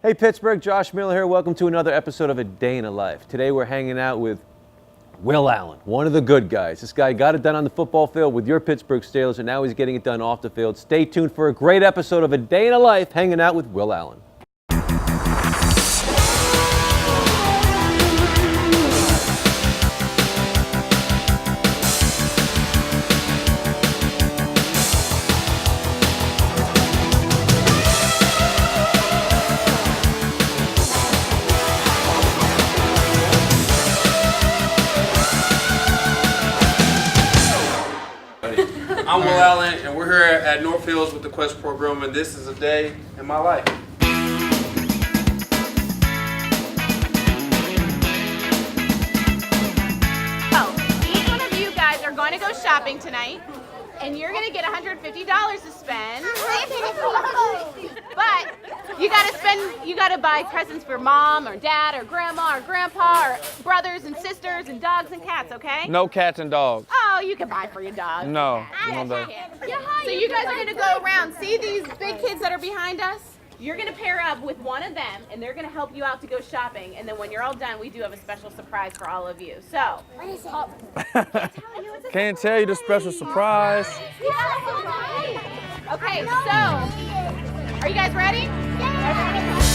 Hey Pittsburgh, Josh Miller here. Welcome to another episode of A Day in a Life. Today we're hanging out with Will Allen, one of the good guys. This guy got it done on the football field with your Pittsburgh Steelers, and now he's getting it done off the field. Stay tuned for a great episode of A Day in a Life hanging out with Will Allen. I'm Will Allen, and we're here at North Hills with the Quest program, and this is a day in my life. So, each one of you guys are going to go shopping tonight, and you're going to get $150 to spend. But you gotta buy presents for mom or dad or grandma or grandpa or brothers and sisters and dogs and cats, okay? No cats and dogs. Oh, you can buy for your dog. No. So you guys are gonna go around. See these big kids that are behind us? You're gonna pair up with one of them, and they're gonna help you out to go shopping. And then when you're all done, we do have a special surprise for all of you. So. What is it? Can't tell you the special surprise. Okay, so are you guys ready? Yeah.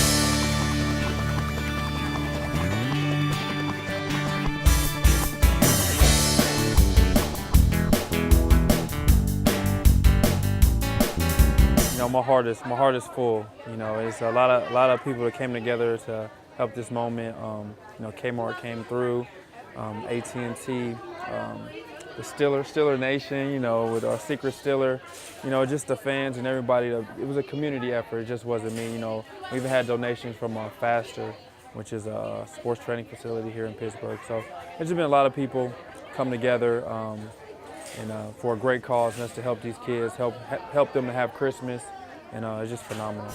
You know, my heart is full. You know, it's a lot of people that came together to help this moment. You know, Kmart came through, AT&T, the Steeler Nation. You know, with our secret Steeler. You know, just the fans and everybody. It was a community effort. It just wasn't me. You know, we even had donations from Faster, which is a sports training facility here in Pittsburgh. So there's just been a lot of people come together. And for a great cause, and that's to help these kids, help them to have Christmas, and it's just phenomenal.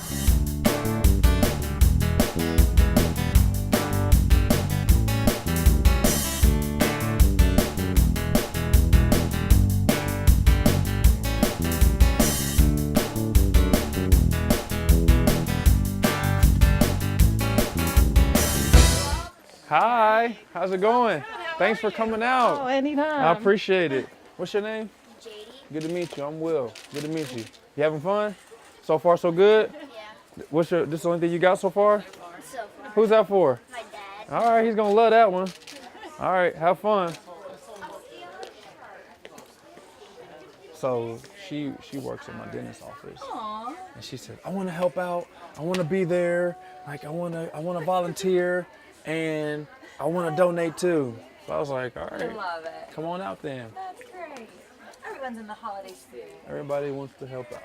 Hi, how's it going? Thanks for coming out. Oh, anytime. I appreciate it. What's your name? JD. Good to meet you. I'm Will. Good to meet you. You having fun? So far, so good? Yeah. This the only thing you got so far? So far. Who's that for? My dad. All right, he's gonna love that one. All right, have fun. So she works in my dentist's office. Aww. And she said, I want to help out. I want to be there. Like I want to volunteer, and I want to donate too. So I was like, all right, I love it. come on out then. That's great. Everyone's in the holiday spirit. Everybody wants to help out.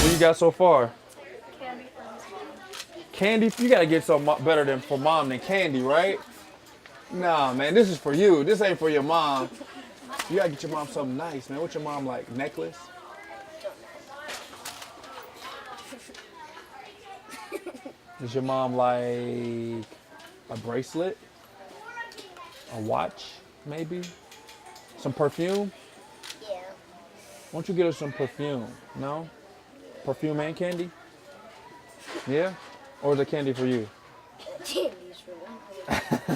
What you got so far? Candy. Candy? You gotta get something better than for mom than candy, right? Nah, man, this is for you. This ain't for your mom. You gotta get your mom something nice, man. What's your mom like? Necklace? Is your mom like a bracelet? A watch, maybe? Some perfume? Yeah. Why don't you get her some perfume? No? Perfume and candy? Yeah? Or is it candy for you? Candy's for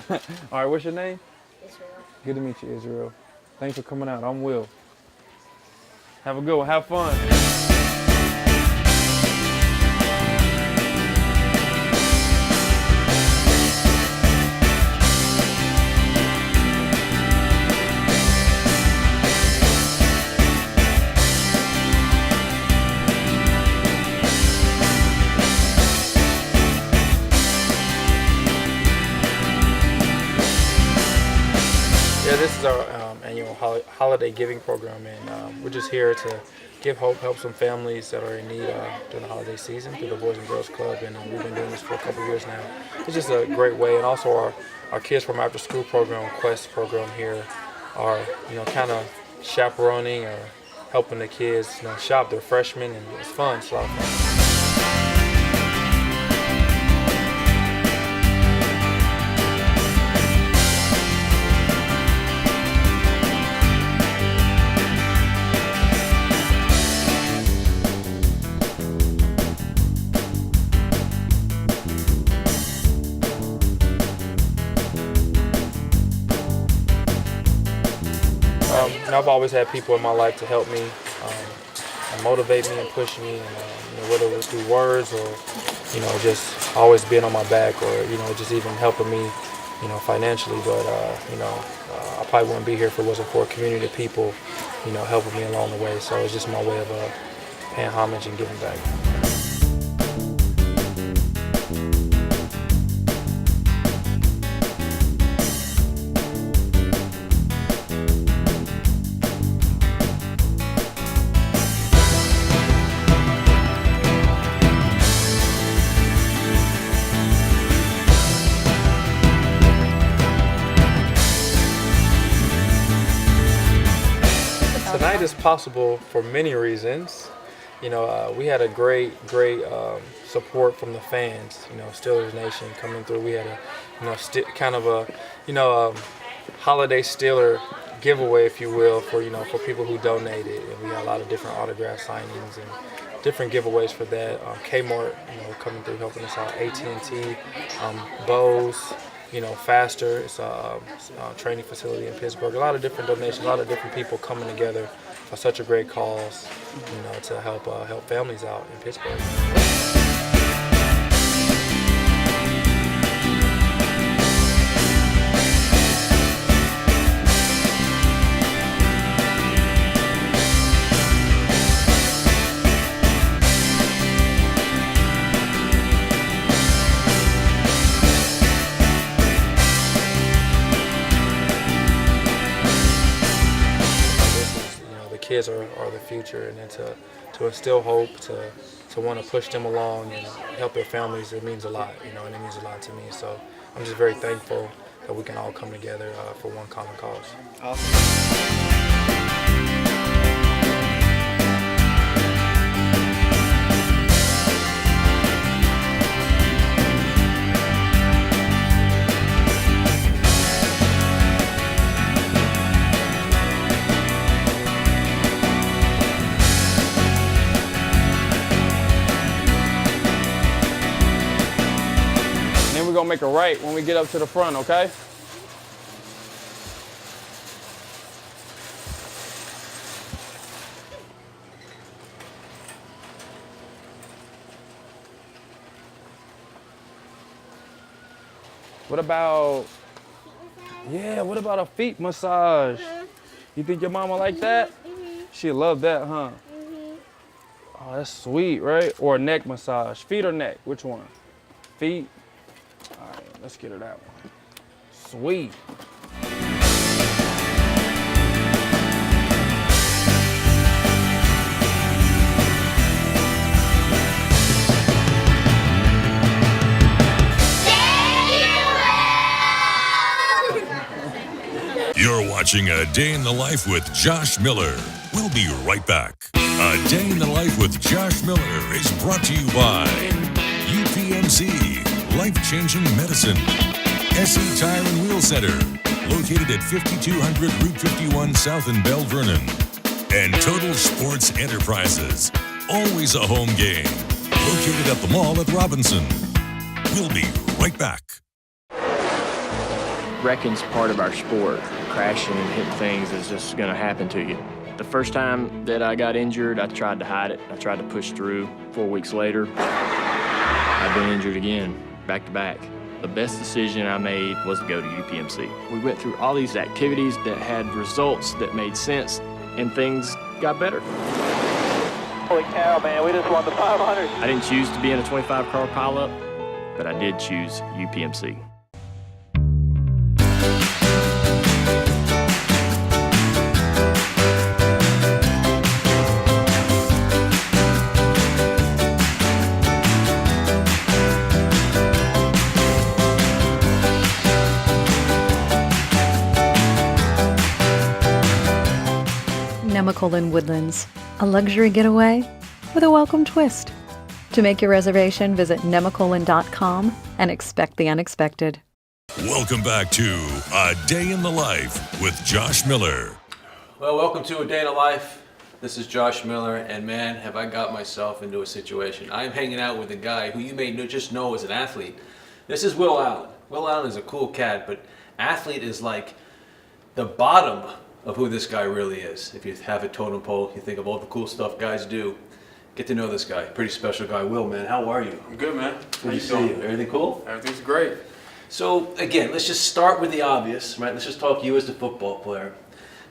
them. All right, what's your name? Israel. Good to meet you, Israel. Thanks for coming out. I'm Will. Have a good one. Have fun. Yeah, this is our annual holiday giving program, and we're just here to give hope, help some families that are in need during the holiday season through the Boys and Girls Club, and we've been doing this for a couple of years now. It's just a great way, and also our kids from after school program, Quest program here, are kind of chaperoning or helping the kids shop. They're freshmen, and it's fun. It's a lot of fun. I've always had people in my life to help me, and motivate me and push me, and whether it was through words or just always being on my back, or just even helping me, financially. But I probably wouldn't be here if it wasn't for a community of people, helping me along the way. So it's just my way of paying homage and giving back. Tonight is possible for many reasons. We had a great support from the fans. Steelers Nation coming through. We had a kind of a holiday Steeler giveaway, if you will, for people who donated, and we had a lot of different autograph signings and different giveaways for that. Kmart, coming through helping us out. AT&T, Bose. Faster. It's a training facility in Pittsburgh. A lot of different donations, a lot of different people coming together for such a great cause, to help families out in Pittsburgh. Kids are the future, and then to instill hope, to want to push them along and help their families, it means a lot, and it means a lot to me. So I'm just very thankful that we can all come together for one common cause. Awesome. We're gonna make a right when we get up to the front, okay? What about a feet massage? You think your mama like that? She'll love that, huh? Oh, that's sweet, right? Or a neck massage. Feet or neck? Which one? Feet? All right, let's get her that one. Sweet. You're watching A Day in the Life with Josh Miller. We'll be right back. A Day in the Life with Josh Miller is brought to you by UPMC. Life-changing medicine. SE Tire and Wheel Center, located at 5200 Route 51 South in Belle Vernon. And Total Sports Enterprises, always a home game, located at the mall at Robinson. We'll be right back. Wrecking's part of our sport. Crashing and hitting things is just going to happen to you. The first time that I got injured, I tried to hide it. I tried to push through. 4 weeks later, I've been injured again. Back to back. The best decision I made was to go to UPMC. We went through all these activities that had results that made sense, and things got better. Holy cow, man, we just won the 500. I didn't choose to be in a 25-car pileup, but I did choose UPMC. Nemacolin Woodlands, a luxury getaway with a welcome twist. To make your reservation, visit nemacolin.com and expect the unexpected. Welcome back to A Day in the Life with Josh Miller. Well, welcome to A Day in the Life. This is Josh Miller, and man, have I got myself into a situation. I'm hanging out with a guy who you may just know as an athlete. This is Will Allen. Will Allen is a cool cat, but athlete is like the bottom of who this guy really is. If you have a totem pole, you think of all the cool stuff guys do. Get to know this guy. Pretty special guy. Will, man, how are you? I'm good, man. Good to see you. Everything cool? Everything's great. So, again, let's just start with the obvious, right? Let's just talk you as the football player.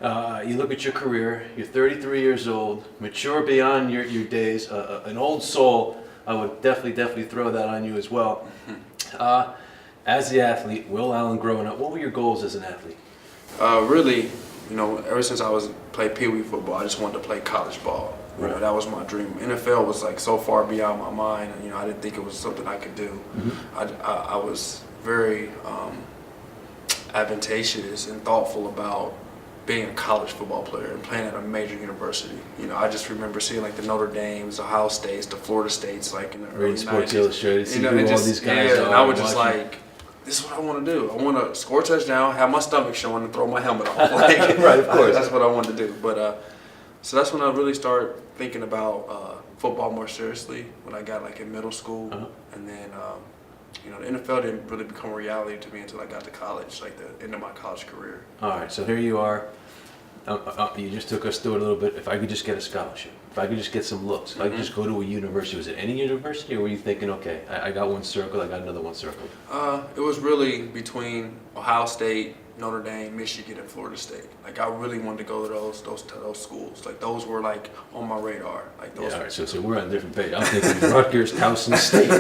You look at your career, you're 33 years old, mature beyond your days, an old soul. I would definitely throw that on you as well. As the athlete, Will Allen growing up, what were your goals as an athlete? Really, ever since I played Pee Wee football, I just wanted to play college ball. You know, that was my dream. NFL was like so far beyond my mind. I didn't think it was something I could do. I was very advantageous and thoughtful about being a college football player and playing at a major university. I just remember seeing like the Notre Dames, Ohio States, the Florida States, like in the early 90s. Sports Illustrated, see who all these guys are. And I was just like, this is what I want to do. I want to score a touchdown, have my stomach showing, and throw my helmet off. Like, right, of course. That's what I wanted to do. But so that's when I really started thinking about football more seriously, when I got like in middle school. And then, the NFL didn't really become a reality to me until I got to college, like the end of my college career. All right, so here you are. You just took us through it a little bit. If I could just get a scholarship, if I could just get some looks, if I could just go to a university, was it any university, or were you thinking, okay, I got one circle, I got another one circle? It was really between Ohio State, Notre Dame, Michigan, and Florida State. Like I really wanted to go to those schools. Like those were like on my radar. Like those. Yeah, all right. So we're on a different page. I'm thinking Rutgers, Towson State.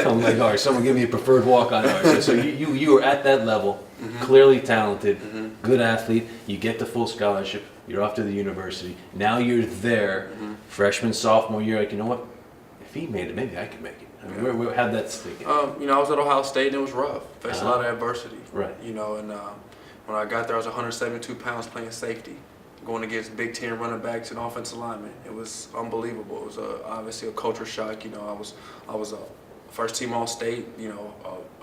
I'm like, all right, someone give me a preferred walk-on. All right, so you were at that level, clearly talented, good athlete. You get the full scholarship. You're off to the university. Now you're there, freshman, sophomore year. Like, you know what? If he made it, maybe I can make it. I mean, how'd that stick? I was at Ohio State and it was rough. Faced a lot of adversity. Right. And when I got there, I was 172 pounds playing safety, going against Big Ten running backs and offensive linemen. It was unbelievable. It was obviously a culture shock. I was a first team All-State.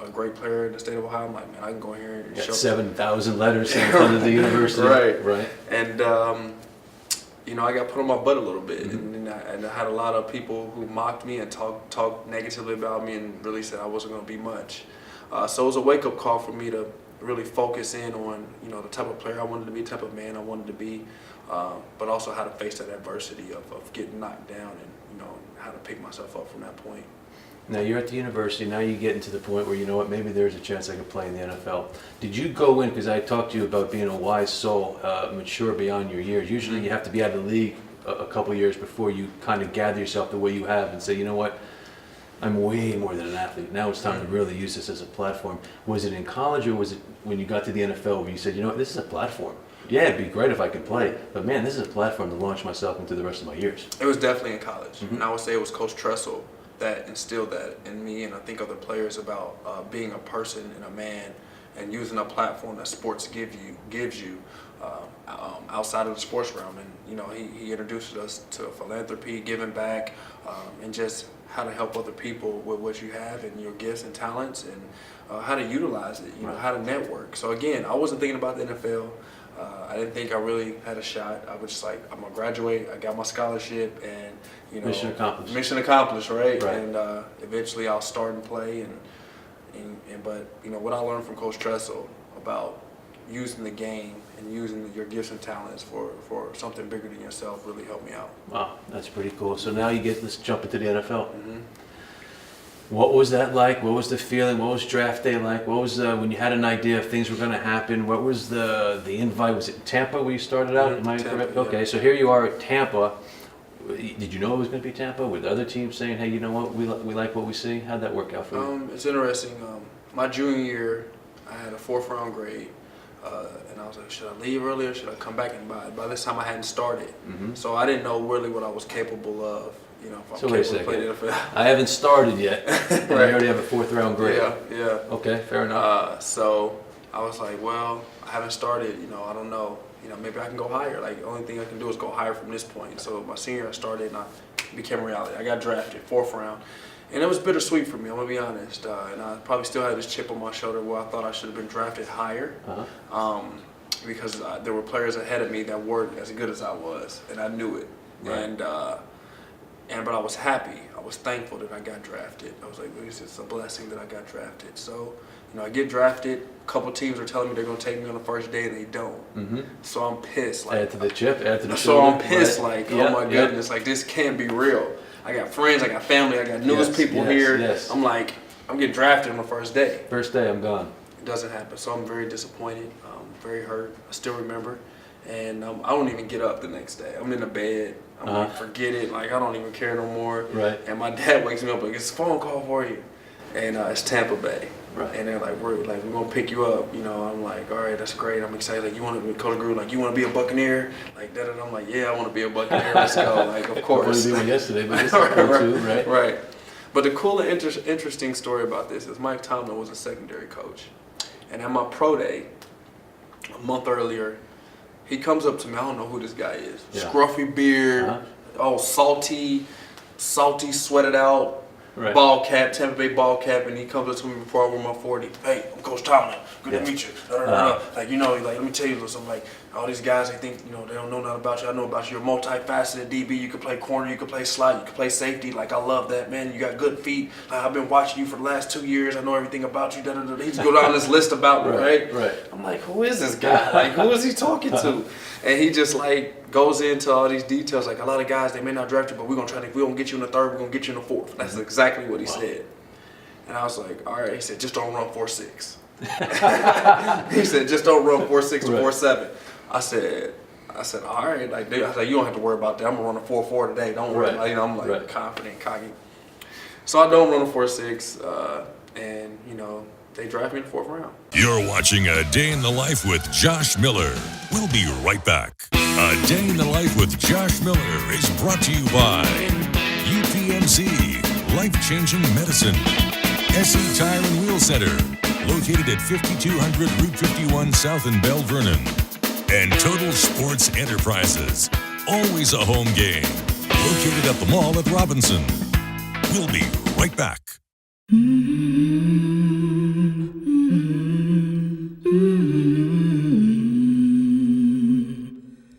A great player in the state of Ohio. I'm like, man, I can go here and show 7,000 letters in front of the university. Right. And I got put on my butt a little bit, and I had a lot of people who mocked me and talked negatively about me and really said I wasn't going to be much. So it was a wake-up call for me to really focus in on the type of player I wanted to be, the type of man I wanted to be, but also how to face that adversity of getting knocked down and how to pick myself up from that point. Now you're at the university, now you're getting to the point where, maybe there's a chance I could play in the NFL. Did you go in, because I talked to you about being a wise soul, mature beyond your years. Usually you have to be out of the league a couple years before you kind of gather yourself the way you have and say, you know what, I'm way more than an athlete. Now it's time to really use this as a platform. Was it in college, or was it when you got to the NFL where you said, this is a platform? Yeah, it'd be great if I could play, but man, this is a platform to launch myself into the rest of my years. It was definitely in college. And I would say it was Coach Tressel that instilled that in me, and I think other players, about being a person and a man and using a platform that sports gives you outside of the sports realm. And he introduced us to philanthropy, giving back, and just how to help other people with what you have and your gifts and talents, and how to utilize it, how to network. So again, I wasn't thinking about the NFL. I didn't think I really had a shot. I was just like, I'm gonna graduate, I got my scholarship, and mission accomplished. Mission accomplished, right? Right. And eventually I'll start and play, but what I learned from Coach Tressel about using the game and using your gifts and talents for something bigger than yourself really helped me out. Wow, that's pretty cool. So now let's jump into the NFL. What was that like? What was the feeling? What was draft day like? What was when you had an idea of things were going to happen? What was the invite? Was it Tampa where you started out? Am I correct? Okay, yeah. So here you are at Tampa. Did you know it was going to be Tampa? Were the other teams saying, hey, you know what, we like what we see? How'd that work out for you? It's interesting. My junior year, I had a 4th round grade. And I was like, should I leave early or should I come back? And by this time I hadn't started. So I didn't know really what I was capable of. If I'm wait a second. I haven't started yet. And I already have a 4th round grade. Yeah. Okay, fair enough. So I was like, well, I haven't started. I don't know. Maybe I can go higher. Like, the only thing I can do is go higher from this point. So my senior year I started and it became a reality. I got drafted, 4th round. And it was bittersweet for me, I'm going to be honest. And I probably still had this chip on my shoulder where I thought I should have been drafted higher. Because there were players ahead of me that weren't as good as I was, and I knew it. Right. And but I was happy. I was thankful that I got drafted. I was like, it's just a blessing that I got drafted. So, I get drafted. A couple teams are telling me they're gonna take me on the first day, and they don't. Mm-hmm. So I'm pissed. Like, add to the chip, add to the so shoulder. I'm pissed. Right. Like, oh my goodness, like this can't be real. I got friends, I got family, I got newest people here. Yes. I'm like, I'm getting drafted on the first day. First day, I'm gone. It doesn't happen. So I'm very disappointed. Very hurt. I still remember. And I don't even get up the next day. I'm in the bed. I'm like, forget it. Like, I don't even care no more. Right. And my dad wakes me up like, it's a phone call for you. And it's Tampa Bay. Right. And they're like, we're gonna pick you up. I'm like, all right, that's great. I'm excited. Like, you want to, Coach Gruden, like, you want to be a Buccaneer? Like that. And I'm like, yeah, I want to be a Buccaneer. Let's go. Like, of course. I was doing yesterday, but it's cool too, right? Right. But the cool and interesting story about this is Mike Tomlin was a secondary coach. And at my pro day, a month earlier, he comes up to me. I don't know who this guy is. Yeah. Scruffy beard, all salty, sweated out, right. ball cap, Tampa Bay ball cap, and he comes up to me before I wear my 40. Hey, I'm Coach Tomlin. Good to meet you. Like, let me tell you something. Like, all these guys, they think, they don't know nothing about you. I know about you. You're a multifaceted DB. You can play corner. You can play slot. You can play safety. Like, I love that, man. You got good feet. Like, I've been watching you for the last 2 years. I know everything about you. He just go down this list about me, right? Right. I'm like, who is this guy? Like, who is he talking to? And he just, like, goes into all these details. Like, a lot of guys, they may not draft you, but we're going to try to, if we don't get you in the third, we're going to get you in the fourth. That's exactly what he said. And I was like, all right. He said, just don't run 4.6. He said, just don't run 4.6 to 4.7. I said, all right. Like, I said, you don't have to worry about that. I'm going to run a 4.4 today. Don't worry. Right. I'm like confident, cocky. So I don't run a 4.6, and, they draft me in the 4th round. You're watching A Day in the Life with Josh Miller. We'll be right back. A Day in the Life with Josh Miller is brought to you by UPMC, Life-Changing Medicine. SE Tire and Wheel Center, located at 5200 Route 51 South in Belle Vernon. And Total Sports Enterprises, always a home game, located at the mall at Robinson. We'll be right back.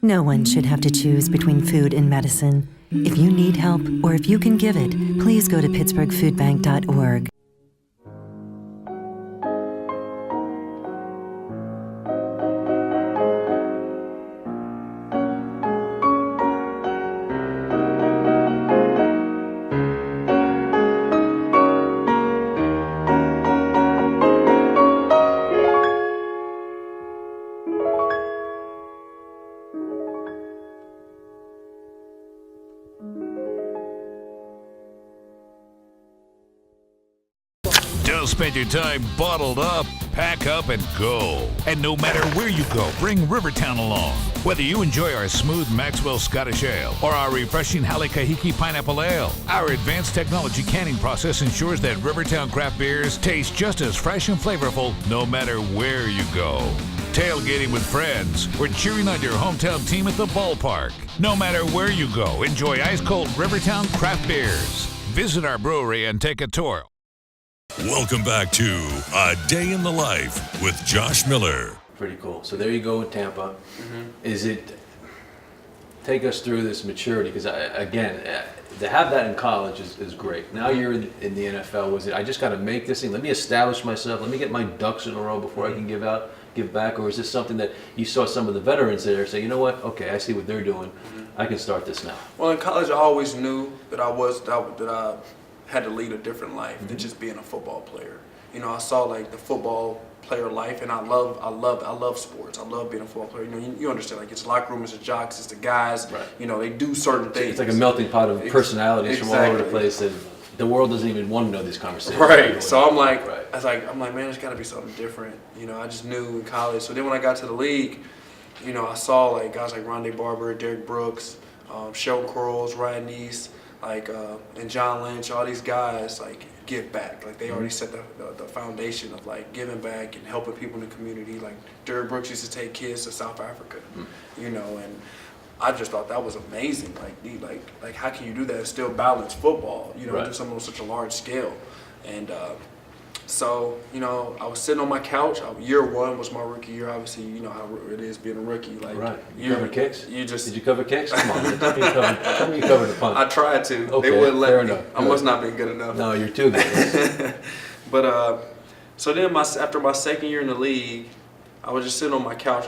No one should have to choose between food and medicine. If you need help or if you can give it, please go to pittsburghfoodbank.org. Don't spend your time bottled up. Pack up and go. And no matter where you go, bring Rivertown along. Whether you enjoy our smooth Maxwell Scottish Ale or our refreshing Halikahiki Pineapple Ale, our advanced technology canning process ensures that Rivertown craft beers taste just as fresh and flavorful no matter where you go. Tailgating with friends, we're cheering on your hometown team at the ballpark. No matter where you go, enjoy ice-cold Rivertown craft beers. Visit our brewery and take a tour. Welcome back to A Day in the Life with Josh Miller. Pretty cool. So there you go in Tampa. Is it, take us through this maturity, because again, to have that in college is great. Now you're in the NFL. Was it, I just got to make this thing, let me establish myself, let me get my ducks in a row before I can give back, or is this something that you saw some of the veterans there say, you know what, okay, I see what they're doing, I can start this now? Well, in college, I always knew that I had to lead a different life than just being a football player. I saw like the football player life, and I love sports. I love being a football player. You understand, like, it's locker room, it's the jocks, it's the guys. Right. They do certain things. It's like a melting pot of personalities from all over the place, and the world doesn't even want to know these conversations. Right. So I'm like, I'm like, man, there's got to be something different. I just knew in college. So then when I got to the league, I saw like guys like Rondé Barber, Derrick Brooks, Sheldon Quarles, Ryan Neese, and John Lynch, all these guys like give back. Like, they already set the foundation of like giving back and helping people in the community. Like, Derrick Brooks used to take kids to South Africa, and I just thought that was amazing. Like how can you do that and still balance football? Do something on such a large scale, and So, you know, I was sitting on my couch. Year one was my rookie year. Obviously, you know how it is being a rookie. Like, right. You covered kicks? Did you cover kicks? Come on. Tell me you covered the punt. I tried to. Okay, they wouldn't let fair me. Enough. I must not been good enough. No, you're too good. But so then after my second year in the league, I was just sitting on my couch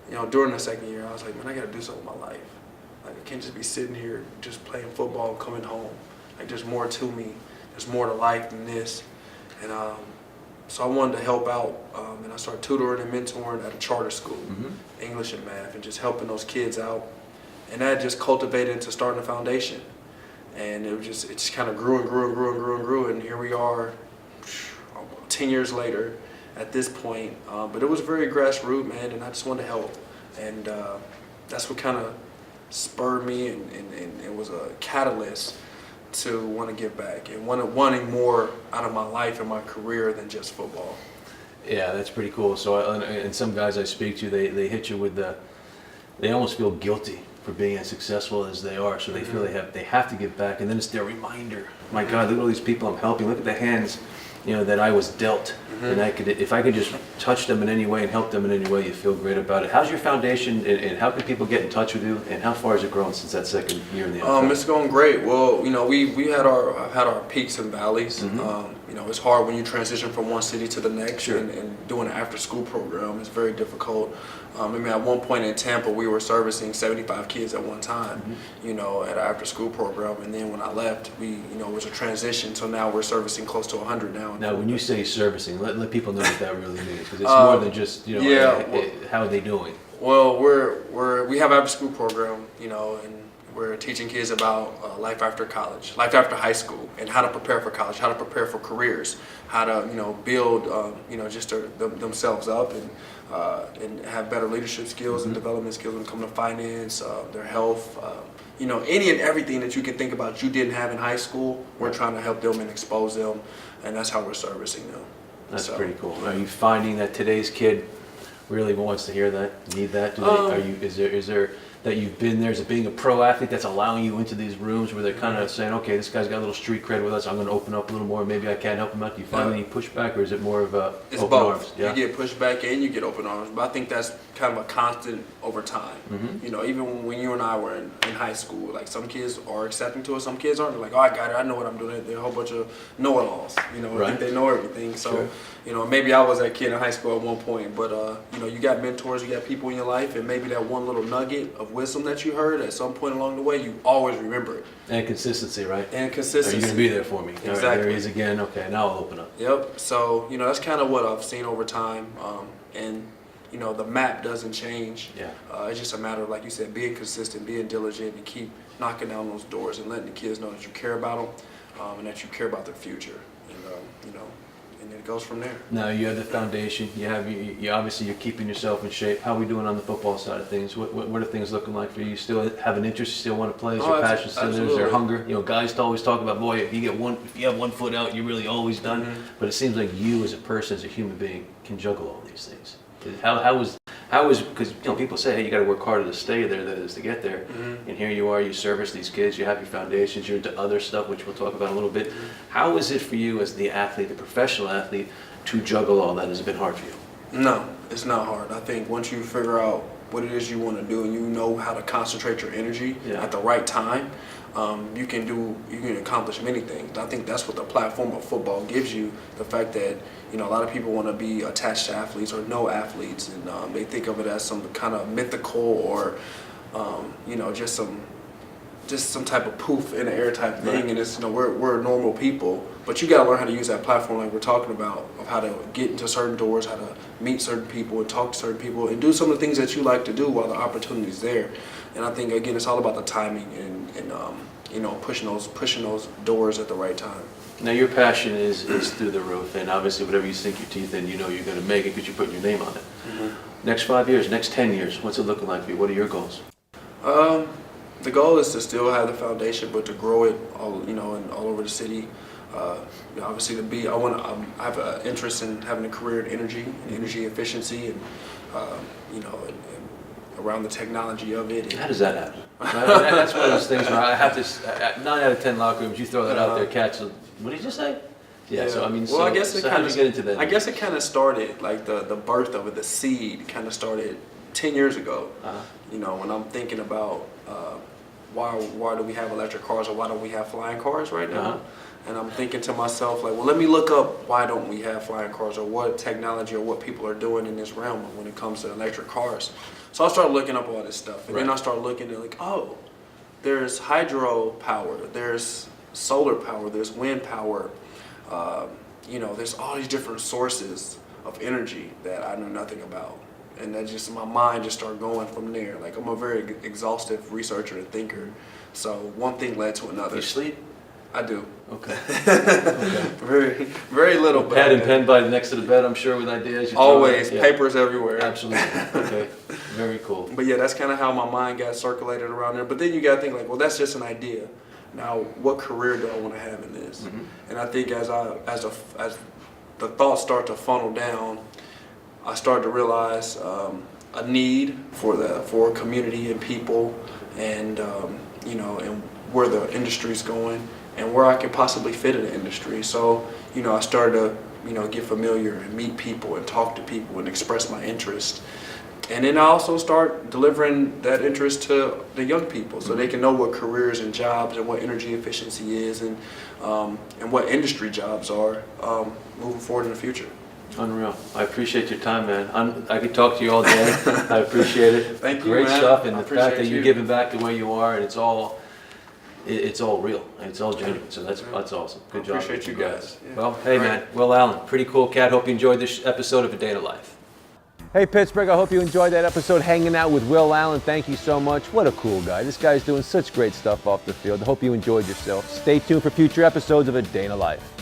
You know, during the second year, I was like, man, I got to do something with my life. Like, I can't just be sitting here just playing football and coming home. Like, there's more to me. There's more to life than this. And so I wanted to help out, and I started tutoring and mentoring at a charter school, English and math, and just helping those kids out. And that just cultivated into starting a foundation. And it just kind of grew and grew and grew and grew and grew. And here we are 10 years later at this point. But it was very grassroots, man, and I just wanted to help. And that's what kind of spurred me, and it was a catalyst to want to give back and wanting more out of my life and my career than just football. Yeah, that's pretty cool. So, and some guys I speak to, they hit you with they almost feel guilty for being as successful as they are. So they feel they have to give back, and then it's their reminder. My God, look at all these people I'm helping. Look at the hands, you know, that I was dealt. And if I could just touch them in any way and help them in any way, you feel great about it. How's your foundation, and how can people get in touch with you, and how far has it grown since that second year in the NFL? It's going great. Well, you know, I've had our peaks and valleys. You know, it's hard when you transition from one city to the next. Sure. And doing an after-school program is very difficult. I mean, at one point in Tampa, we were servicing 75 kids at one time, you know, at our after-school program. And then when I left, it was a transition. So now we're servicing close to 100 now. Now, when you say servicing, let people know what that really means, because it's more than just, you know, how are they doing? Well, we have an after-school program, you know, and we're teaching kids about life after college, life after high school, and how to prepare for college, how to prepare for careers, how to, you know, build, you know, just themselves up and have better leadership skills and development skills when it comes to finance, their health, you know, any and everything that you can think about you didn't have in high school. We're trying to help them and expose them, and that's how we're servicing them. That's pretty cool. Are you finding that today's kid really wants to hear that, need that? Is there that you've been there as being a pro athlete that's allowing you into these rooms where they're kind of saying, okay, this guy's got a little street cred with us, I'm going to open up a little more, maybe I can help him out? Do you find any pushback, or is it more of a it's open both. arms? Yeah? You get pushback and you get open arms, but I think that's kind of a constant over time. You know, even when you and I were in high school, like, some kids are accepting to it, some kids aren't. They're like, oh, I got it, I know what I'm doing. They're a whole bunch of know-it-alls, you know, I think they know everything. So, you know, maybe I was that kid in high school at one point, but, you know, you got mentors, you got people in your life, and maybe that one little nugget of wisdom that you heard at some point along the way, you always remember it. And consistency, right? And consistency. Are you going to be there for me? Exactly. All right, there he is again. Okay, now I'll open up. Yep. So, you know, that's kind of what I've seen over time. And, you know, the map doesn't change. Yeah. It's just a matter of, like you said, being consistent, being diligent, and keep knocking down those doors and letting the kids know that you care about them, and that you care about their future. And, you know, and then it goes from there. Now you have the foundation. You obviously you're keeping yourself in shape. How are we doing on the football side of things? What are things looking like for you? You still have an interest? You still want to play? Is your passion still there? Is there hunger? You know, guys always talk about, boy, if you have one foot out, you're really always done. But it seems like you as a person, as a human being, can juggle all these things. How was because, you know, people say, hey, you got to work harder to stay there than it is to get there. And here you are, you service these kids, you have your foundations, you're into other stuff, which we'll talk about in a little bit. How is it for you as the athlete, the professional athlete, to juggle all that? Has it been hard for you? No, it's not hard. I think once you figure out what it is you want to do and you know how to concentrate your energy at the right time, you can accomplish many things. I think that's what the platform of football gives you, the fact that, you know, a lot of people want to be attached to athletes or know athletes, and they think of it as some kind of mythical or, you know, just some type of poof in the air type thing. And it's, you know, we're normal people, but you got to learn how to use that platform like we're talking about, of how to get into certain doors, how to meet certain people and talk to certain people and do some of the things that you like to do while the opportunity's there. And I think, again, it's all about the timing and you know, pushing those doors at the right time. Now your passion is through the roof, and obviously whatever you sink your teeth in, you know you're going to make it because you're putting your name on it. Next 5 years, next 10 years, what's it looking like for you? What are your goals? The goal is to still have the foundation, but to grow it all, you know, and all over the city. You know, obviously I have an interest in having a career in energy and energy efficiency, and you know, and around the technology of it. How does that happen? That's one of those things where I have to, 9 out of 10 locker rooms, you throw that out there, cats, what did you say? Yeah. So I mean, well, I guess it so how kind did of you get into that? I guess it kind of started like the birth of it, the seed kind of started 10 years ago. You know, when I'm thinking about why do we have electric cars or why don't we have flying cars right now? And I'm thinking to myself, like, well, let me look up why don't we have flying cars or what technology or what people are doing in this realm when it comes to electric cars. So I started looking up all this stuff. And then I started looking at, like, oh, there's hydro power, there's solar power, there's wind power. You know, there's all these different sources of energy that I knew nothing about. And that just, my mind just started going from there. Like, I'm a very exhaustive researcher and thinker. So one thing led to another. You sleep? I do. Okay. Very, very little. Pad and pen by next to the bed, I'm sure, with ideas. Always. Papers everywhere. Absolutely. Okay. Very cool. But yeah, that's kind of how my mind got circulated around there. But then you got to think, like, well, that's just an idea. Now, what career do I want to have in this? And I think as the thoughts start to funnel down, I started to realize a need for community and people, and you know, and where the industry's going, and where I can possibly fit in the industry. So, you know, I started to, you know, get familiar and meet people and talk to people and express my interest. And then I also start delivering that interest to the young people so they can know what careers and jobs and what energy efficiency is, and what industry jobs are moving forward in the future. Unreal. I appreciate your time, man. I could talk to you all day. I appreciate it. Thank you, Great man. stuff, and I the fact that appreciate you're you. giving back the way you are, and it's all real, and it's all genuine. So that's awesome. Good job. Appreciate you guys. Yeah. Well, hey, man, Will Allen, pretty cool cat. Hope you enjoyed this episode of A Day in the Life. Hey, Pittsburgh, I hope you enjoyed that episode hanging out with Will Allen. Thank you so much. What a cool guy. This guy's doing such great stuff off the field. I hope you enjoyed yourself. Stay tuned for future episodes of A Day in the Life.